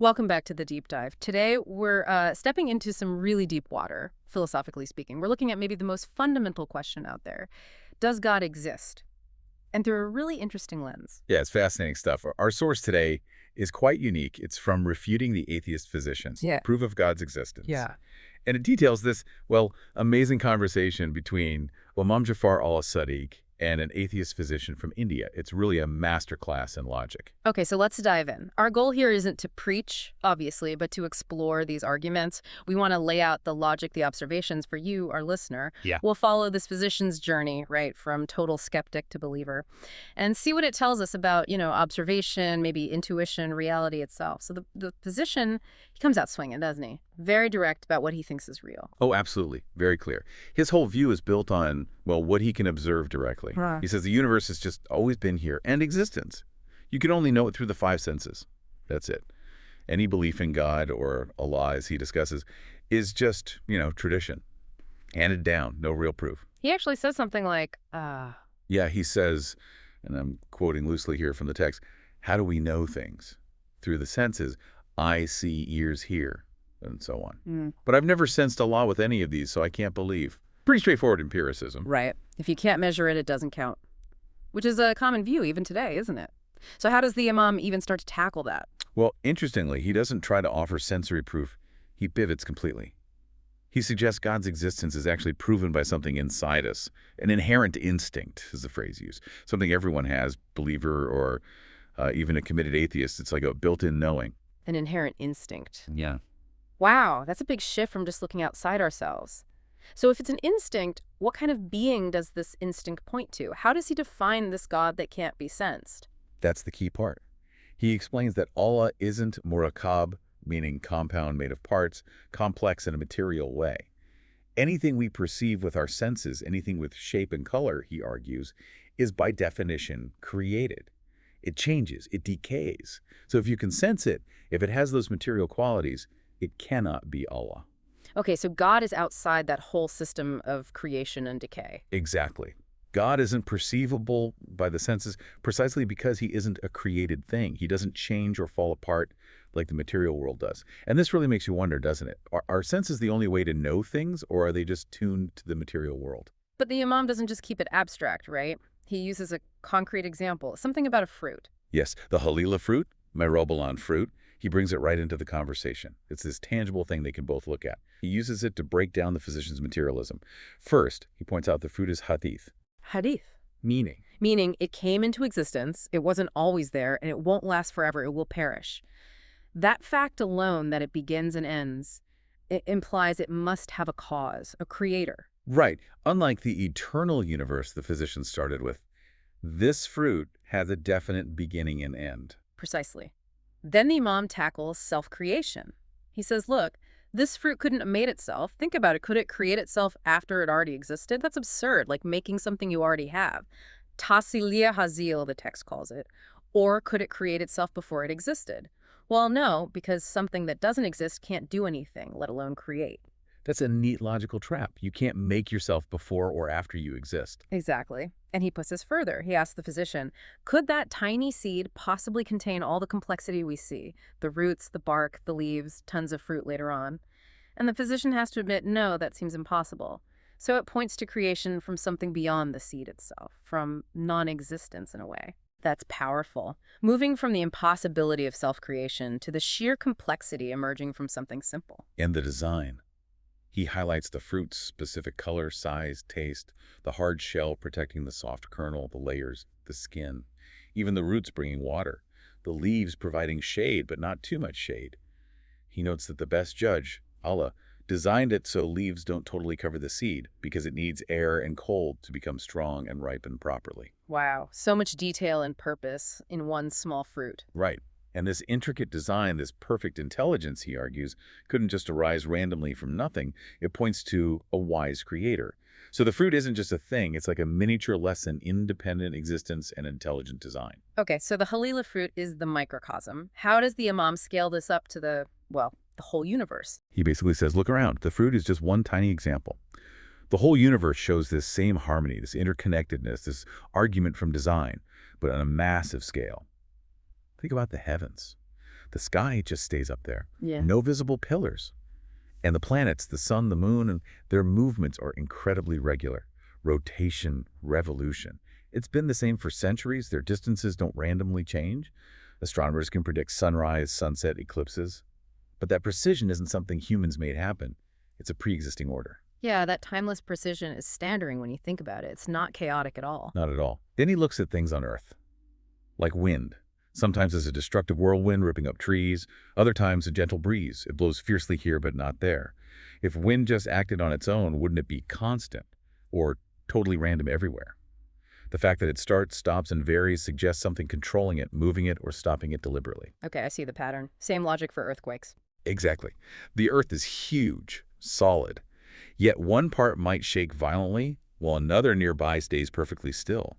Welcome back to the deep dive. Today, we're stepping into some really deep water, philosophically speaking. We're looking at maybe the most fundamental question out there. Does God exist? And through a really interesting lens. Yeah, it's fascinating stuff. Our source today is quite unique. It's from Refuting the Atheist Physicians, Yeah. Proof of God's Existence. Yeah. And it details this, well, amazing conversation between Imam Ja'far al-As-Sadiq and an atheist physician from India. It's really a masterclass in logic. Okay, so let's dive in. Our goal here isn't to preach, obviously, but to explore these arguments. We want to lay out the logic, the observations for you, our listener. Yeah. We'll follow this physician's journey, right, from total skeptic to believer, and see what it tells us about, observation, maybe intuition, reality itself. So the physician, he comes out swinging, doesn't he? Very direct about what he thinks is real. Oh, absolutely. Very clear. His whole view is built on, well, what he can observe directly. Right. He says the universe has just always been here, and existence. You can only know it through the five senses. That's it. Any belief in God or Allah, as he discusses, is just, tradition. Handed down, no real proof. He actually says something like, Yeah, he says, and I'm quoting loosely here from the text, how do we know things? Through the senses, eyes see, ears hear, and so on. But I've never sensed Allah with any of these, so I can't believe. Pretty straightforward empiricism. Right. If you can't measure it, it doesn't count. Which is a common view even today, isn't it? So how does the Imam even start to tackle that? Well, interestingly, he doesn't try to offer sensory proof. He pivots completely. He suggests God's existence is actually proven by something inside us. An inherent instinct is the phrase used. Something everyone has, believer or even a committed atheist. It's like a built-in knowing. An inherent instinct. Yeah. Wow, that's a big shift from just looking outside ourselves. So if it's an instinct, what kind of being does this instinct point to? How does he define this God that can't be sensed? That's the key part. He explains that Allah isn't murakkab, meaning compound made of parts, complex in a material way. Anything we perceive with our senses, anything with shape and color, he argues, is by definition created. It changes, it decays. So if you can sense it, if it has those material qualities, it cannot be Allah. Okay, so God is outside that whole system of creation and decay. Exactly. God isn't perceivable by the senses precisely because he isn't a created thing. He doesn't change or fall apart like the material world does. And this really makes you wonder, doesn't it? Are senses the only way to know things, or are they just tuned to the material world? But the Imam doesn't just keep it abstract, right? He uses a concrete example, something about a fruit. Yes, the Halila fruit, myrobalan fruit, he brings it right into the conversation. It's this tangible thing they can both look at. He uses it to break down the physician's materialism. First, he points out the fruit is Hadith. Hadith. Meaning it came into existence, it wasn't always there, and it won't last forever, it will perish. That fact alone, that it begins and ends, it implies it must have a cause, a creator. Right. Unlike the eternal universe the physician started with, this fruit has a definite beginning and end. Precisely. Then the Imam tackles self-creation. He says, look, this fruit couldn't have made itself. Think about it. Could it create itself after it already existed? That's absurd, like making something you already have. Tasiliya hazil, the text calls it. Or could it create itself before it existed? Well, no, because something that doesn't exist can't do anything, let alone create. That's a neat logical trap. You can't make yourself before or after you exist. Exactly. And he puts this further. He asks the physician, could that tiny seed possibly contain all the complexity we see? The roots, the bark, the leaves, tons of fruit later on. And the physician has to admit, no, that seems impossible. So it points to creation from something beyond the seed itself, from non-existence in a way. That's powerful. Moving from the impossibility of self-creation to the sheer complexity emerging from something simple. And the design. He highlights the fruit's specific color, size, taste, the hard shell protecting the soft kernel, the layers, the skin, even the roots bringing water, the leaves providing shade, but not too much shade. He notes that the best judge, Allah, designed it so leaves don't totally cover the seed because it needs air and cold to become strong and ripen properly. Wow, so much detail and purpose in one small fruit. Right. And this intricate design, this perfect intelligence, he argues, couldn't just arise randomly from nothing. It points to a wise creator. So the fruit isn't just a thing. It's like a miniature lesson in independent existence and intelligent design. Okay, so the Halila fruit is the microcosm. How does the Imam scale this up to the whole universe? He basically says, look around. The fruit is just one tiny example. The whole universe shows this same harmony, this interconnectedness, this argument from design, but on a massive scale. Think about the heavens. The sky just stays up there. Yeah. No visible pillars. And the planets, the sun, the moon, and their movements are incredibly regular. Rotation, revolution. It's been the same for centuries. Their distances don't randomly change. Astronomers can predict sunrise, sunset, eclipses. But that precision isn't something humans made happen. It's a pre-existing order. Yeah, that timeless precision is staggering when you think about it. It's not chaotic at all. Not at all. Then he looks at things on Earth, like wind. Sometimes as a destructive whirlwind ripping up trees, other times a gentle breeze. It blows fiercely here but not there. If wind just acted on its own, wouldn't it be constant or totally random everywhere? The fact that it starts, stops, and varies suggests something controlling it, moving it, or stopping it deliberately. Okay, I see the pattern. Same logic for earthquakes. Exactly. The Earth is huge, solid. Yet one part might shake violently, while another nearby stays perfectly still.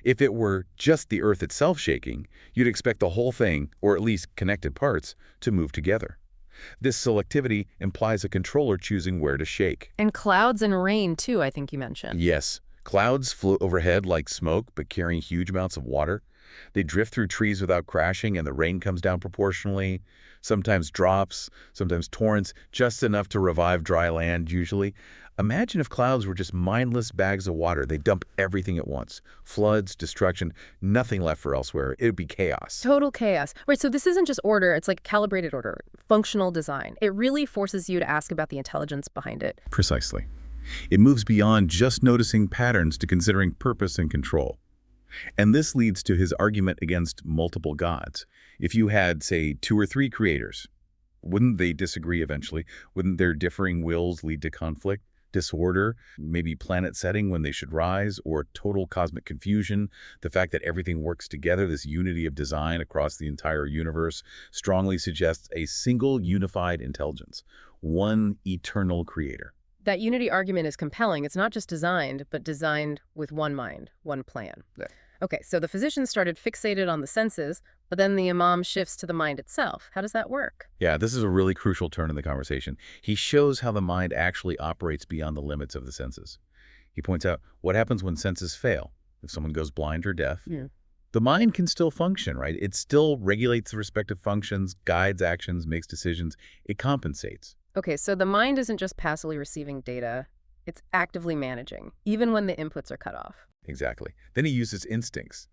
If it were just the Earth itself shaking, you'd expect the whole thing, or at least connected parts, to move together. This selectivity implies a controller choosing where to shake. And clouds and rain, too, I think you mentioned. Yes, clouds float overhead like smoke, but carrying huge amounts of water. They drift through trees without crashing, and the rain comes down proportionally. Sometimes drops, sometimes torrents, just enough to revive dry land, usually. Imagine if clouds were just mindless bags of water. They dump everything at once. Floods, destruction, nothing left for elsewhere. It would be chaos. Total chaos. Right, so this isn't just order, it's like calibrated order, functional design. It really forces you to ask about the intelligence behind it. Precisely. It moves beyond just noticing patterns to considering purpose and control. And this leads to his argument against multiple gods. If you had, say, 2 or 3 creators, wouldn't they disagree eventually? Wouldn't their differing wills lead to conflict, disorder, maybe planet setting when they should rise, or total cosmic confusion? The fact that everything works together, this unity of design across the entire universe, strongly suggests a single unified intelligence, one eternal creator. That unity argument is compelling. It's not just designed, but designed with one mind, one plan. Yeah. Okay, so the physicians started fixated on the senses, but then the Imam shifts to the mind itself. How does that work? Yeah, this is a really crucial turn in the conversation. He shows how the mind actually operates beyond the limits of the senses. He points out what happens when senses fail. If someone goes blind or deaf, the mind can still function, right? It still regulates the respective functions, guides actions, makes decisions. It compensates. Okay, so the mind isn't just passively receiving data, it's actively managing, even when the inputs are cut off. Exactly. Then he uses instincts.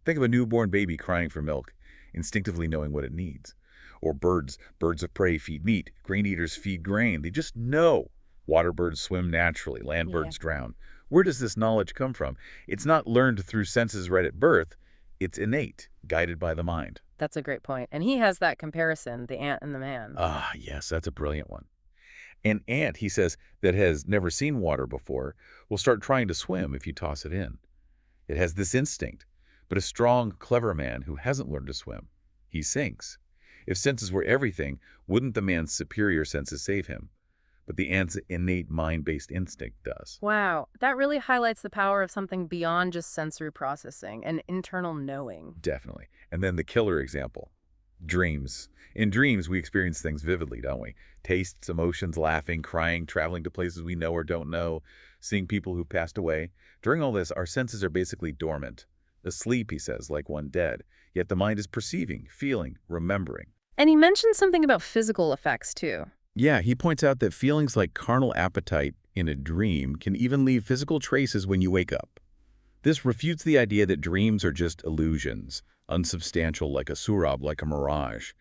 Think of a newborn baby crying for milk, instinctively knowing what it needs. Or birds. Birds of prey feed meat. Grain eaters feed grain. They just know. Water birds swim naturally. Land birds drown. Where does this knowledge come from? It's not learned through senses right at birth. It's innate, guided by the mind. That's a great point. And he has that comparison, the ant and the man. Ah, yes, that's a brilliant one. An ant, he says, that has never seen water before will start trying to swim if you toss it in. It has this instinct. But a strong, clever man who hasn't learned to swim, he sinks. If senses were everything, wouldn't the man's superior senses save him? But the ant's innate mind-based instinct does. Wow, that really highlights the power of something beyond just sensory processing, an internal knowing. Definitely. And then the killer example, dreams. In dreams, we experience things vividly, don't we? Tastes, emotions, laughing, crying, traveling to places we know or don't know, seeing people who've passed away. During all this, our senses are basically dormant. Asleep, he says, like one dead. Yet the mind is perceiving, feeling, remembering. And he mentioned something about physical effects, too. Yeah, he points out that feelings like carnal appetite in a dream can even leave physical traces when you wake up. This refutes the idea that dreams are just illusions, unsubstantial like a surab, like a mirage.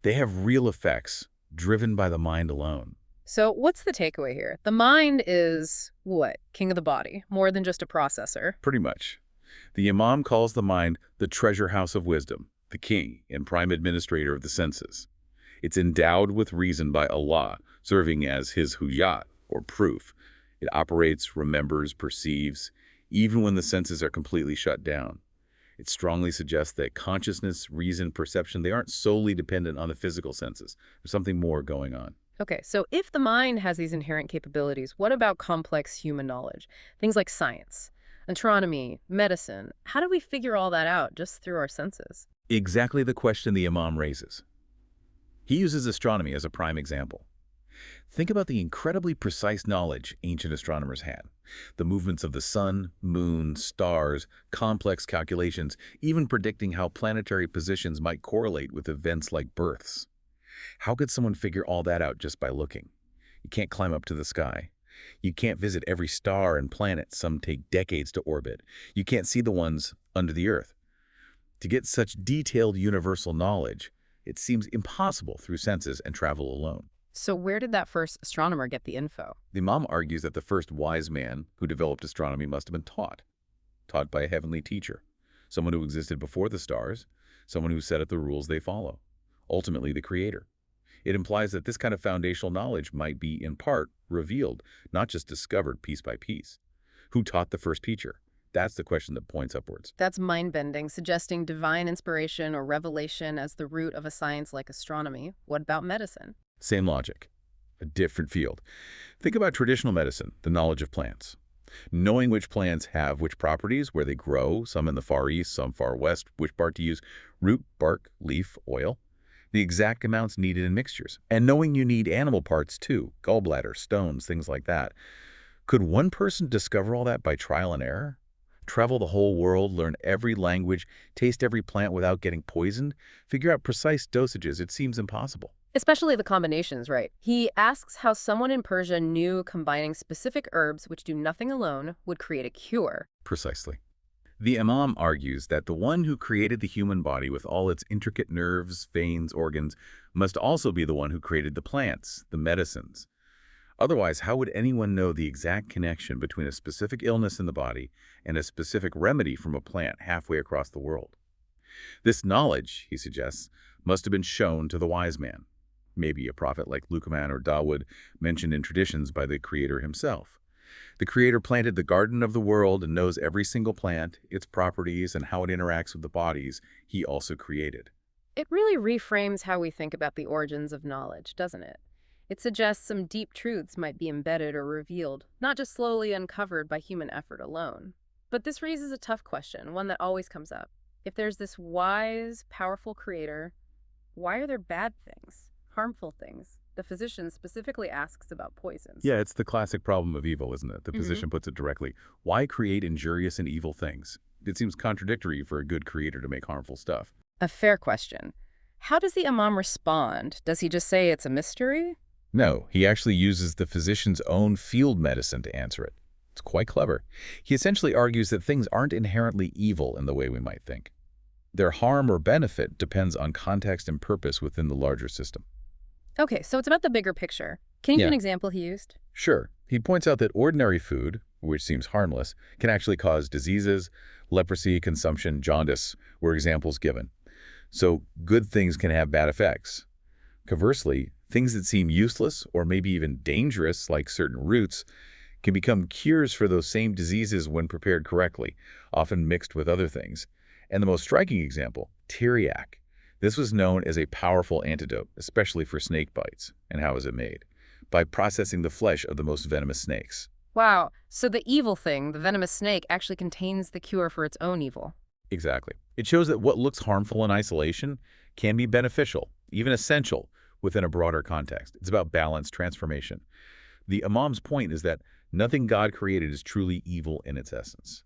They have real effects, driven by the mind alone. So what's the takeaway here? The mind is, what, king of the body, more than just a processor? Pretty much. The Imam calls the mind the treasure house of wisdom, the king and prime administrator of the senses. It's endowed with reason by Allah, serving as his hujjat, or proof. It operates, remembers, perceives, even when the senses are completely shut down. It strongly suggests that consciousness, reason, perception, they aren't solely dependent on the physical senses. There's something more going on. Okay, so if the mind has these inherent capabilities, what about complex human knowledge? Things like science, astronomy, medicine. How do we figure all that out just through our senses? Exactly the question the Imam raises. He uses astronomy as a prime example. Think about the incredibly precise knowledge ancient astronomers had. The movements of the sun, moon, stars, complex calculations, even predicting how planetary positions might correlate with events like births. How could someone figure all that out just by looking? You can't climb up to the sky. You can't visit every star and planet. Some take decades to orbit. You can't see the ones under the Earth. To get such detailed universal knowledge, it seems impossible through senses and travel alone. So where did that first astronomer get the info? The Imam argues that the first wise man who developed astronomy must have been taught by a heavenly teacher, someone who existed before the stars, someone who set up the rules they follow, ultimately the creator. It implies that this kind of foundational knowledge might be, in part, revealed, not just discovered piece by piece. Who taught the first teacher? That's the question that points upwards. That's mind-bending, suggesting divine inspiration or revelation as the root of a science like astronomy. What about medicine? Same logic, a different field. Think about traditional medicine, the knowledge of plants. Knowing which plants have which properties, where they grow, some in the Far East, some far west, which part to use, root, bark, leaf, oil, the exact amounts needed in mixtures. And knowing you need animal parts too, gallbladder, stones, things like that. Could one person discover all that by trial and error? Travel the whole world, learn every language, taste every plant without getting poisoned, figure out precise dosages? It seems impossible. Especially the combinations, right? He asks how someone in Persia knew combining specific herbs which do nothing alone would create a cure. Precisely. The Imam argues that the one who created the human body with all its intricate nerves, veins, organs, must also be the one who created the plants, the medicines. Otherwise, how would anyone know the exact connection between a specific illness in the body and a specific remedy from a plant halfway across the world? This knowledge, he suggests, must have been shown to the wise man, maybe a prophet like Luqman or Dawood, mentioned in traditions by the Creator himself. The Creator planted the garden of the world and knows every single plant, its properties, and how it interacts with the bodies he also created. It really reframes how we think about the origins of knowledge, doesn't it? It suggests some deep truths might be embedded or revealed, not just slowly uncovered by human effort alone. But this raises a tough question, one that always comes up. If there's this wise, powerful creator, why are there bad things, harmful things? The physician specifically asks about poisons. Yeah, it's the classic problem of evil, isn't it? The physician puts it directly. Why create injurious and evil things? It seems contradictory for a good creator to make harmful stuff. A fair question. How does the Imam respond? Does he just say it's a mystery? No, he actually uses the physician's own field medicine to answer it. It's quite clever. He essentially argues that things aren't inherently evil in the way we might think. Their harm or benefit depends on context and purpose within the larger system. Okay, so it's about the bigger picture. Can you give an example he used? Sure. He points out that ordinary food, which seems harmless, can actually cause diseases. Leprosy, consumption, jaundice were examples given. So good things can have bad effects. Conversely, things that seem useless or maybe even dangerous, like certain roots, can become cures for those same diseases when prepared correctly, often mixed with other things. And the most striking example, Tyriac. This was known as a powerful antidote, especially for snake bites. And how is it made? By processing the flesh of the most venomous snakes. Wow, so the evil thing, the venomous snake, actually contains the cure for its own evil. Exactly. It shows that what looks harmful in isolation can be beneficial, even essential, within a broader context. It's about balance, transformation. The Imam's point is that nothing God created is truly evil in its essence.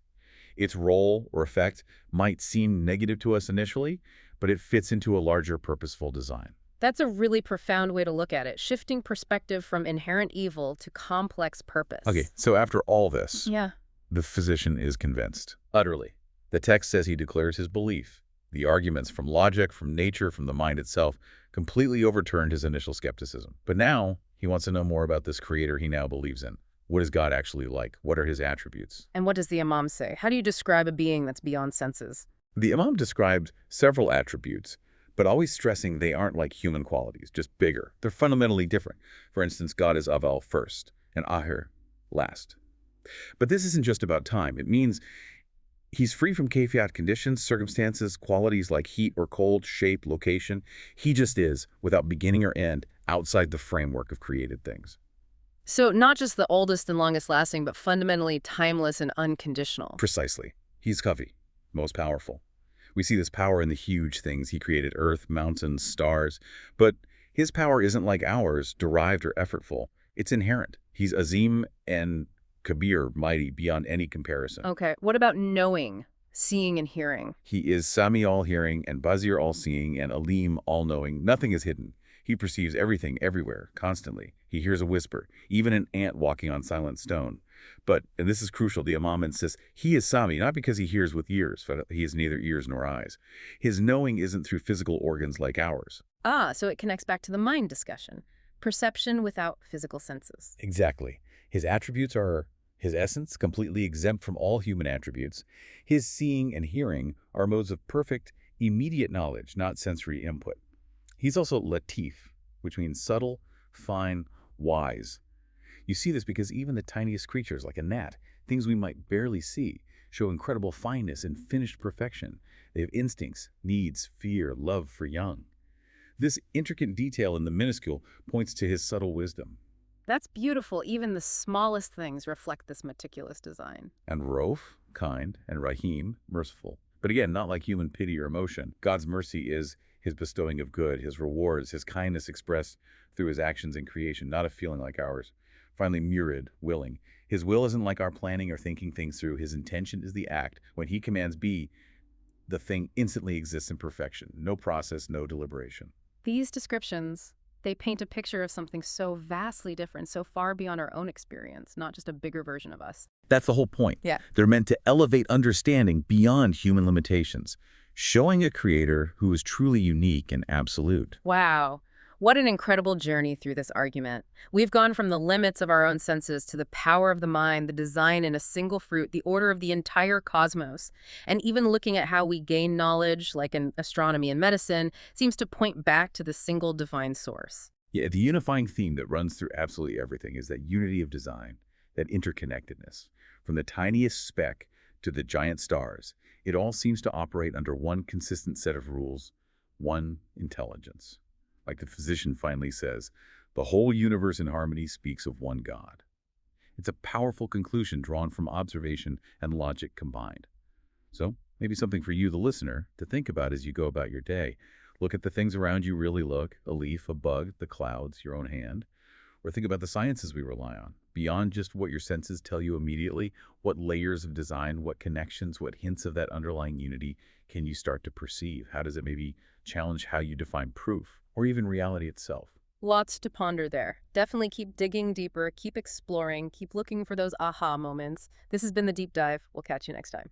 Its role or effect might seem negative to us initially, but it fits into a larger purposeful design. That's a really profound way to look at it, shifting perspective from inherent evil to complex purpose. Okay, so after all this, Yeah. the physician is convinced, utterly. The text says he declares his belief. The arguments from logic, from nature, from the mind itself completely overturned his initial skepticism. But now he wants to know more about this creator he now believes in. What is God actually like? What are his attributes? And what does the Imam say? How do you describe a being that's beyond senses? The Imam described several attributes, but always stressing they aren't like human qualities, just bigger. They're fundamentally different. For instance, God is Aval first and Ahir last. But this isn't just about time. It means he's free from kayfiyat conditions, circumstances, qualities like heat or cold, shape, location. He just is, without beginning or end, outside the framework of created things. So not just the oldest and longest lasting, but fundamentally timeless and unconditional. Precisely. He's Kavi, most powerful. We see this power in the huge things he created, earth, mountains, stars, but His power isn't like ours, derived or effortful. It's inherent. He's Azim and Kabir, mighty beyond any comparison. Okay, what about knowing, seeing and hearing? He is Sami all-hearing and Basir all-seeing and Alim all-knowing. Nothing is hidden. He perceives everything everywhere, constantly. He hears a whisper, even an ant walking on silent stone. But, and this is crucial, the Imam insists, he is Sami, not because he hears with ears, but he has neither ears nor eyes. His knowing isn't through physical organs like ours. Ah, so it connects back to the mind discussion. Perception without physical senses. Exactly. His attributes are his essence, completely exempt from all human attributes. His seeing and hearing are modes of perfect, immediate knowledge, not sensory input. He's also latif, which means subtle, fine, wise. You see this because even the tiniest creatures, like a gnat, things we might barely see, show incredible fineness and finished perfection. They have instincts, needs, fear, love for young. This intricate detail in the minuscule points to his subtle wisdom. That's beautiful. Even the smallest things reflect this meticulous design. And Rauf, kind, and Rahim, merciful. But again, not like human pity or emotion. God's mercy is his bestowing of good, his rewards, his kindness expressed through his actions in creation, not a feeling like ours. Finally, Murid, willing. His will isn't like our planning or thinking things through. His intention is the act. When he commands be, the thing instantly exists in perfection. No process, no deliberation. These descriptions, they paint a picture of something so vastly different, so far beyond our own experience, not just a bigger version of us. That's the whole point. Yeah. They're meant to elevate understanding beyond human limitations, showing a creator who is truly unique and absolute. Wow. What an incredible journey through this argument. We've gone from the limits of our own senses to the power of the mind, the design in a single fruit, the order of the entire cosmos. And even looking at how we gain knowledge, like in astronomy and medicine, seems to point back to the single divine source. Yeah, the unifying theme that runs through absolutely everything is that unity of design, that interconnectedness. From the tiniest speck to the giant stars, it all seems to operate under one consistent set of rules, one intelligence. Like the physician finally says, the whole universe in harmony speaks of one God. It's a powerful conclusion drawn from observation and logic combined. So, maybe something for you, the listener, to think about as you go about your day. Look at the things around you really look, a leaf, a bug, the clouds, your own hand. Or think about the sciences we rely on. Beyond just what your senses tell you immediately, what layers of design, what connections, what hints of that underlying unity can you start to perceive? How does it maybe challenge how you define proof, or even reality itself? Lots to ponder there. Definitely keep digging deeper, keep exploring, keep looking for those aha moments. This has been The Deep Dive. We'll catch you next time.